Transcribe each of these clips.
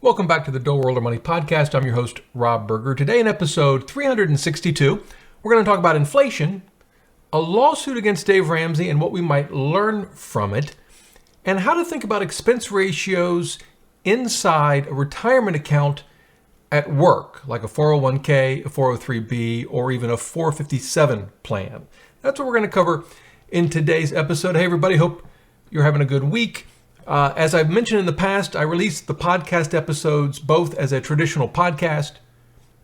Welcome back to the Dough World of Money podcast. I'm your host, Rob Berger. Today in episode 362, we're going to talk about inflation, a lawsuit against Dave Ramsey and what we might learn from it, and how to think about expense ratios inside a retirement account at work, like a 401k, a 403b, or even a 457 plan. That's what we're going to cover in today's episode. Hey, everybody, hope you're having a good week. As I've mentioned in the past, I release the podcast episodes both as a traditional podcast,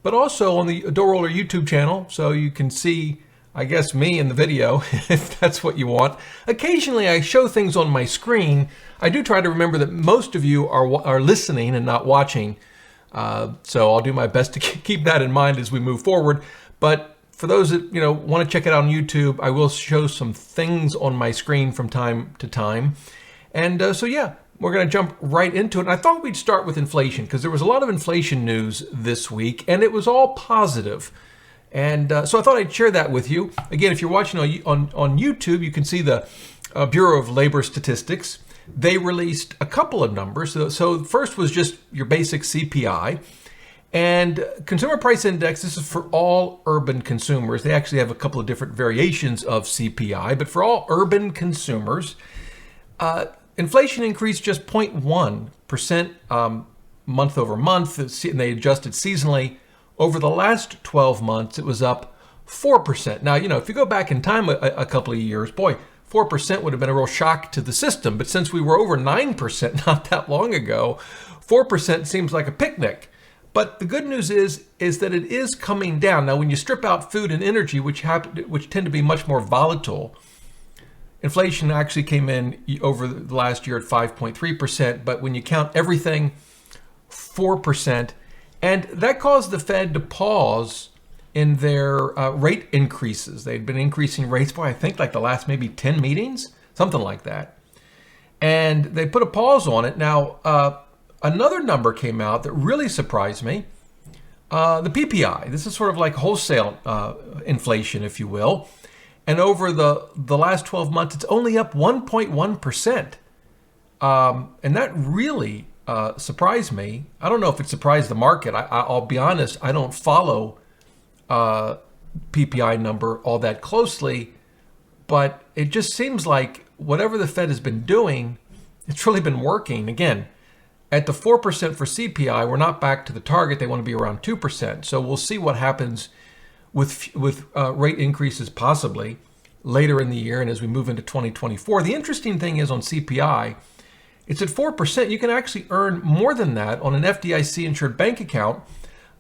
but also on the Dough Roller YouTube channel, so you can see, I guess, me in the video, if that's what you want. Occasionally, I show things on my screen. I do try to remember that most of you are listening and not watching, so I'll do my best to keep that in mind as we move forward. But for those that want to check it out on YouTube, I will show some things on my screen from time to time. And so we're going to jump right into it. And I thought we'd start with inflation because there was a lot of inflation news this week, and it was all positive. And so I thought I'd share that with you. Again, if you're watching on YouTube, you can see the Bureau of Labor Statistics. They released a couple of numbers. So first was just your basic CPI. And Consumer Price Index, this is for all urban consumers. They actually have a couple of different variations of CPI, but for all urban consumers, inflation increased just 0.1% month over month, and they adjusted seasonally. Over the last 12 months, it was up 4%. Now, if you go back in time a couple of years, 4% would have been a real shock to the system. But since we were over 9% not that long ago, 4% seems like a picnic. But the good news is that it is coming down. Now, when you strip out food and energy, which tend to be much more volatile, inflation actually came in over the last year at 5.3%, but when you count everything, 4%. And that caused the Fed to pause in their rate increases. They'd been increasing rates I think like the last maybe 10 meetings, something like that. And they put a pause on it. Now, another number came out that really surprised me, the PPI. This is sort of like wholesale inflation, if you will. And over the last 12 months, it's only up 1.1%. And that really surprised me. I don't know if it surprised the market. I'll be honest, I don't follow PPI number all that closely. But it just seems like whatever the Fed has been doing, it's really been working. Again, at the 4% for CPI, we're not back to the target. They want to be around 2%. So we'll see what happens with rate increases possibly later in the year and as we move into 2024. The interesting thing is on CPI, it's at 4%. You can actually earn more than that on an FDIC-insured bank account.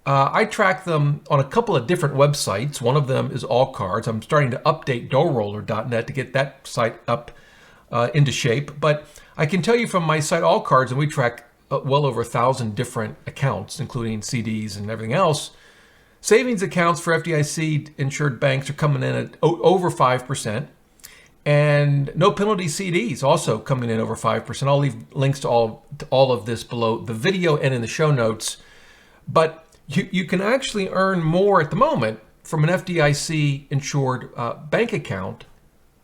I track them on a couple of different websites. One of them is All Cards. I'm starting to update doughroller.net to get that site up into shape. But I can tell you from my site All Cards, and we track well over 1,000 different accounts, including CDs and everything else. Savings accounts for FDIC-insured banks are coming in at over 5%. And no penalty CDs also coming in over 5%. I'll leave links to all of this below the video and in the show notes. But you can actually earn more at the moment from an FDIC-insured bank account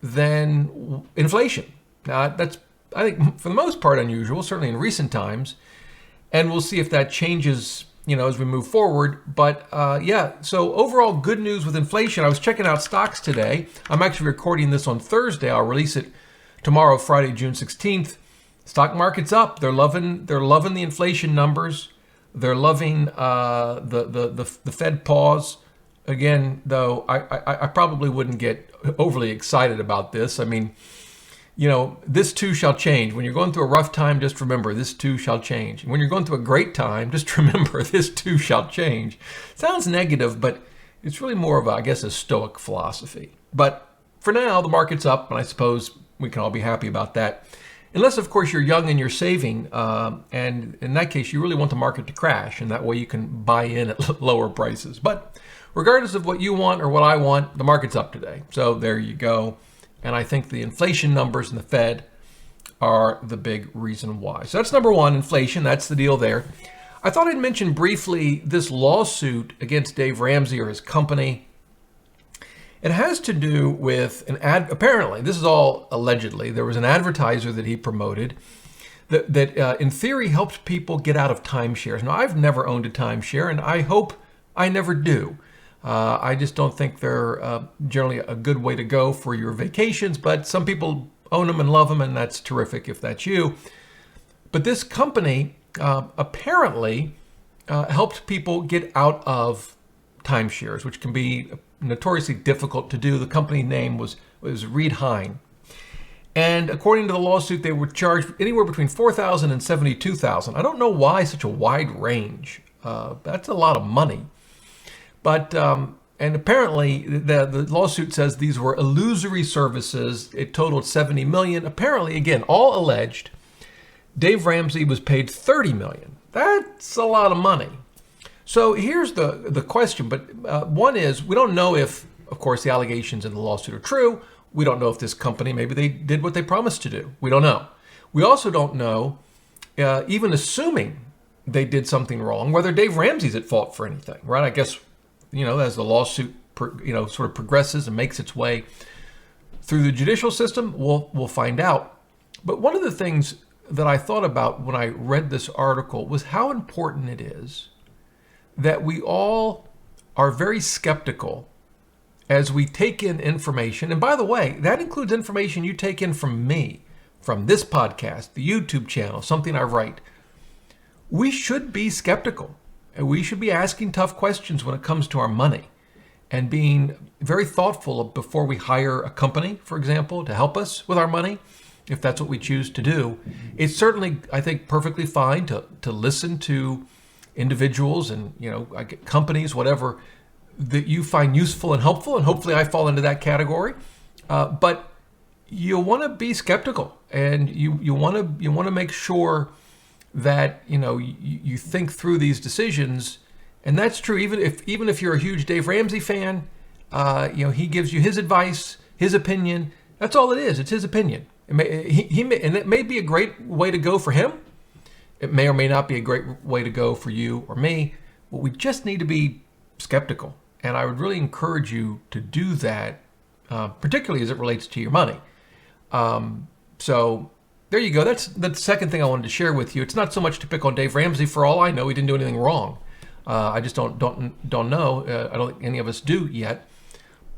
than inflation. Now, that's, I think, for the most part unusual, certainly in recent times. And we'll see if that changes as we move forward. But so overall good news with inflation. I was checking out stocks today. I'm actually recording this on Thursday. I'll release it tomorrow, Friday, June 16th. Stock market's up. They're loving the inflation numbers. They're loving the Fed pause. Again, though, I probably wouldn't get overly excited about this. I mean, this too shall change. When you're going through a rough time, just remember, this too shall change. And when you're going through a great time, just remember, this too shall change. Sounds negative, but it's really more of, a stoic philosophy. But for now, the market's up, and I suppose we can all be happy about that. Unless, of course, you're young and you're saving. And in that case, you really want the market to crash, and that way you can buy in at lower prices. But regardless of what you want or what I want, the market's up today. So there you go. And I think the inflation numbers in the Fed are the big reason why. So that's number one, inflation. That's the deal there. I thought I'd mention briefly this lawsuit against Dave Ramsey or his company. It has to do with apparently, this is all allegedly, there was an advertiser that he promoted that in theory helped people get out of timeshares. Now, I've never owned a timeshare, and I hope I never do. I just don't think they're generally a good way to go for your vacations, but some people own them and love them, and that's terrific if that's you. But this company apparently helped people get out of timeshares, which can be notoriously difficult to do. The company name was Reed Hine. And according to the lawsuit, they were charged anywhere between $4,000 and $72,000. I don't know why such a wide range. That's a lot of money. But and apparently the lawsuit says these were illusory services. It totaled $70 million. Apparently, again, all alleged. Dave Ramsey was paid $30 million. That's a lot of money. So here's the question. But one is, we don't know if, of course, the allegations in the lawsuit are true. We don't know if this company, maybe they did what they promised to do. We don't know. We also don't know, even assuming they did something wrong, whether Dave Ramsey's at fault for anything, right? I guess, as the lawsuit, sort of progresses and makes its way through the judicial system, we'll find out. But one of the things that I thought about when I read this article was how important it is that we all are very skeptical as we take in information. And by the way, that includes information you take in from me, from this podcast, the YouTube channel, something I write. We should be skeptical, and we should be asking tough questions when it comes to our money and being very thoughtful before we hire a company, for example, to help us with our money, if that's what we choose to do. It's certainly, I think, perfectly fine to listen to individuals and, companies, whatever, that you find useful and helpful, and hopefully I fall into that category. But you want to be skeptical, and you want to make sure that you think through these decisions, and that's true even if you're a huge Dave Ramsey fan. He gives you his advice, his opinion. That's all it is. It's his opinion. And it may be a great way to go for him. It may or may not be a great way to go for you or me. But we just need to be skeptical. And I would really encourage you to do that, particularly as it relates to your money. So there you go. That's the second thing I wanted to share with you. It's not so much to pick on Dave Ramsey. For all I know, he didn't do anything wrong. I just don't know. I don't think any of us do yet.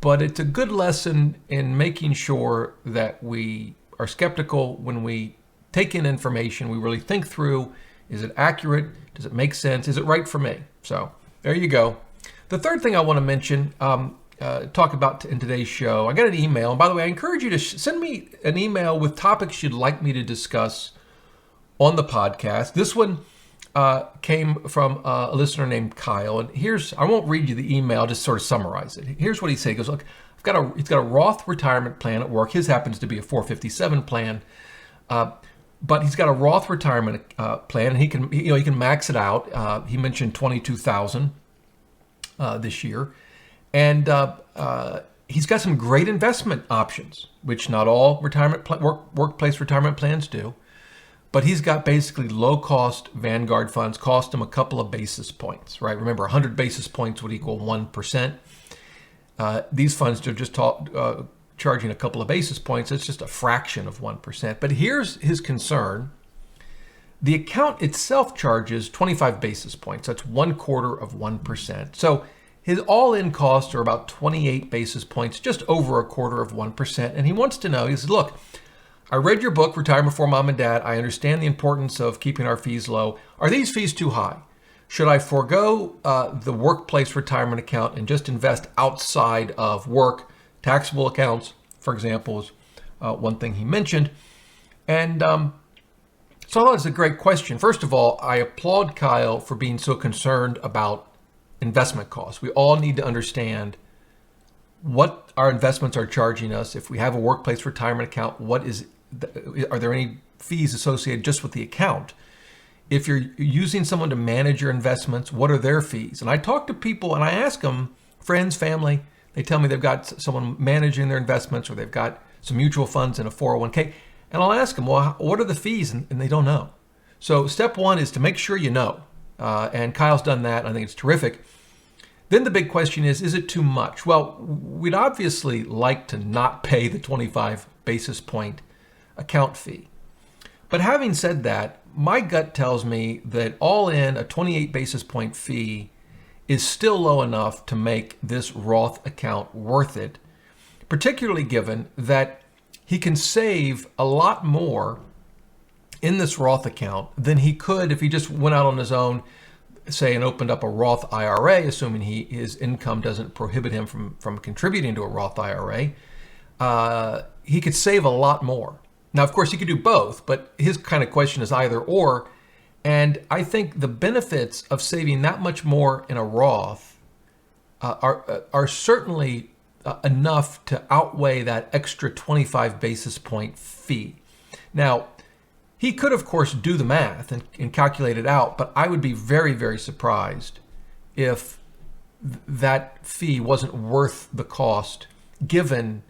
But it's a good lesson in making sure that we are skeptical when we take in information. We really think through, is it accurate? Does it make sense? Is it right for me? So there you go. The third thing I want to mention, talk about in today's show, I got an email. And by the way, I encourage you to send me an email with topics you'd like me to discuss on the podcast. This one came from a listener named Kyle. And I won't read you the email, I'll just sort of summarize it. Here's what he said. He goes, look, he's got a Roth retirement plan at work. His happens to be a 457 plan. But he's got a Roth retirement plan, and he can max it out. He mentioned $22,000 this year, and he's got some great investment options, which not all workplace retirement plans do. But he's got basically low-cost Vanguard funds, cost him a couple of basis points, right? Remember, 100 basis points would equal 1%. These funds are just charging a couple of basis points. It's just a fraction of 1%. But here's his concern. The account itself charges 25 basis points. That's 1/4%. So his all-in costs are about 28 basis points, just over 1/4%. And he wants to know, he says, look, I read your book, Retirement for Mom and Dad. I understand the importance of keeping our fees low. Are these fees too high? Should I forego the workplace retirement account and just invest outside of work? Taxable accounts, for example, is one thing he mentioned. And so I thought it was a great question. First of all, I applaud Kyle for being so concerned about investment costs. We all need to understand what our investments are charging us. If we have a workplace retirement account, are there any fees associated just with the account? If you're using someone to manage your investments, what are their fees? And I talk to people and I ask them, friends, family, they tell me they've got someone managing their investments or they've got some mutual funds in a 401k. And I'll ask them, well, what are the fees? And they don't know. So step one is to make sure you know. And Kyle's done that. And I think it's terrific. Then the big question is it too much? Well, we'd obviously like to not pay the 25 basis point account fee. But having said that, my gut tells me that all in a 28 basis point fee is still low enough to make this Roth account worth it, particularly given that he can save a lot more in this Roth account than he could if he just went out on his own, say, and opened up a Roth IRA, assuming his income doesn't prohibit him from contributing to a Roth IRA. He could save a lot more. Now, of course, he could do both, but his kind of question is either or. And I think the benefits of saving that much more in a Roth are certainly enough to outweigh that extra 25 basis point fee. Now, he could, of course, do the math and calculate it out, but I would be very, very surprised if that fee wasn't worth the cost, given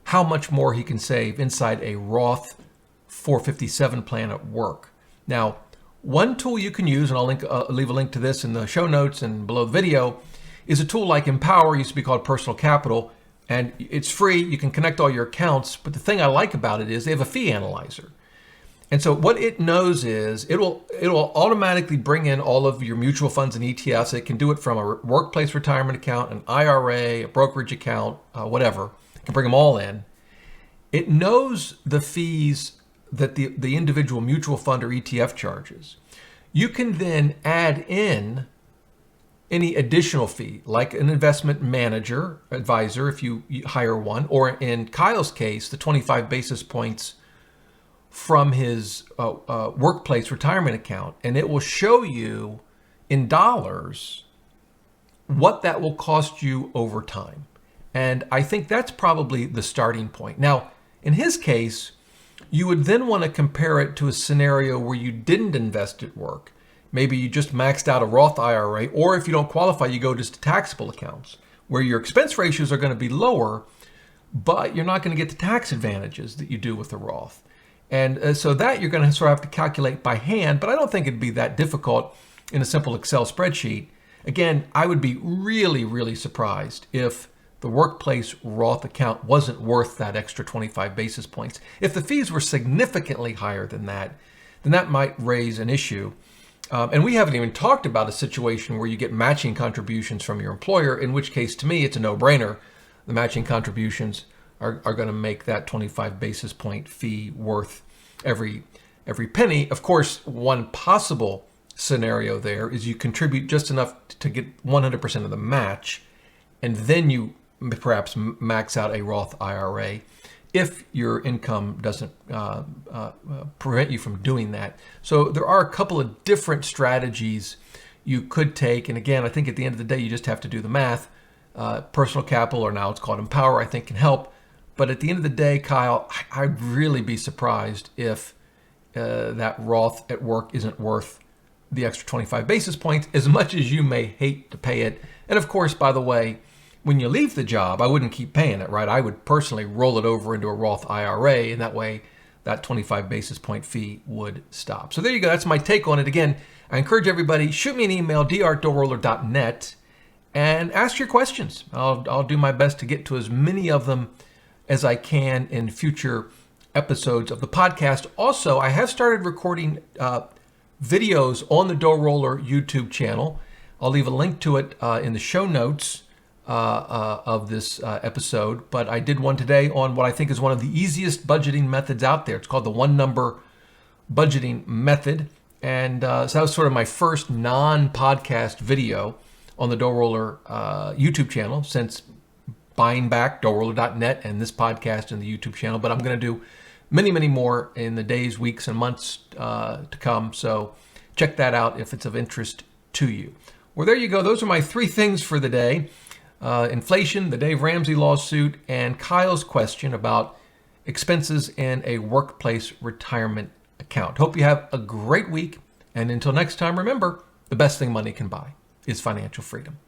how much more he can save inside a Roth 457 plan at work. Now, one tool you can use, and I'll leave a link to this in the show notes and below the video, is a tool like Empower. It used to be called Personal Capital, and it's free. You can connect all your accounts, but the thing I like about it is they have a fee analyzer. And so what it knows is it will automatically bring in all of your mutual funds and ETFs. It can do it from a workplace retirement account, an IRA, a brokerage account, whatever. It can bring them all in. It knows the fees that the individual mutual fund or ETF charges. You can then add in any additional fee, like an investment manager, advisor, if you hire one, or in Kyle's case, the 25 basis points from his workplace retirement account. And it will show you in dollars what that will cost you over time. And I think that's probably the starting point. Now, in his case, you would then want to compare it to a scenario where you didn't invest at work. Maybe you just maxed out a Roth IRA, or if you don't qualify, you go just to taxable accounts, where your expense ratios are going to be lower, but you're not going to get the tax advantages that you do with the Roth. And so that you're going to sort of have to calculate by hand, but I don't think it'd be that difficult in a simple Excel spreadsheet. Again, I would be really, really surprised if the workplace Roth account wasn't worth that extra 25 basis points. If the fees were significantly higher than that, then that might raise an issue. And we haven't even talked about a situation where you get matching contributions from your employer, in which case, to me, it's a no-brainer. The matching contributions are going to make that 25 basis point fee worth every penny. Of course, one possible scenario there is you contribute just enough to get 100% of the match, and then you perhaps max out a Roth IRA if your income doesn't prevent you from doing that. So there are a couple of different strategies you could take. And again, I think at the end of the day, you just have to do the math. Personal Capital, or now it's called Empower, I think can help. But at the end of the day, Kyle, I'd really be surprised if that Roth at work isn't worth the extra 25 basis points, as much as you may hate to pay it. And of course, by the way, when you leave the job, I wouldn't keep paying it, right? I would personally roll it over into a Roth IRA, and that way that 25 basis point fee would stop. So there you go. That's my take on it. Again, I encourage everybody, shoot me an email, dr@doorroller.net, and ask your questions. I'll do my best to get to as many of them as I can in future episodes of the podcast. Also, I have started recording videos on the Door Roller YouTube channel. I'll leave a link to it in the show notes of this episode, but I did one today on what I think is one of the easiest budgeting methods out there. It's called the one number budgeting method. And so that was sort of my first non-podcast video on the Door Roller YouTube channel since buying back doorroller.net and this podcast and the YouTube channel. But I'm going to do many, many more in the days, weeks, and months to come. So check that out if it's of interest to you. Well, there you go. Those are my three things for the day. Inflation, the Dave Ramsey lawsuit, and Kyle's question about expenses in a workplace retirement account. Hope you have a great week. And until next time, remember, the best thing money can buy is financial freedom.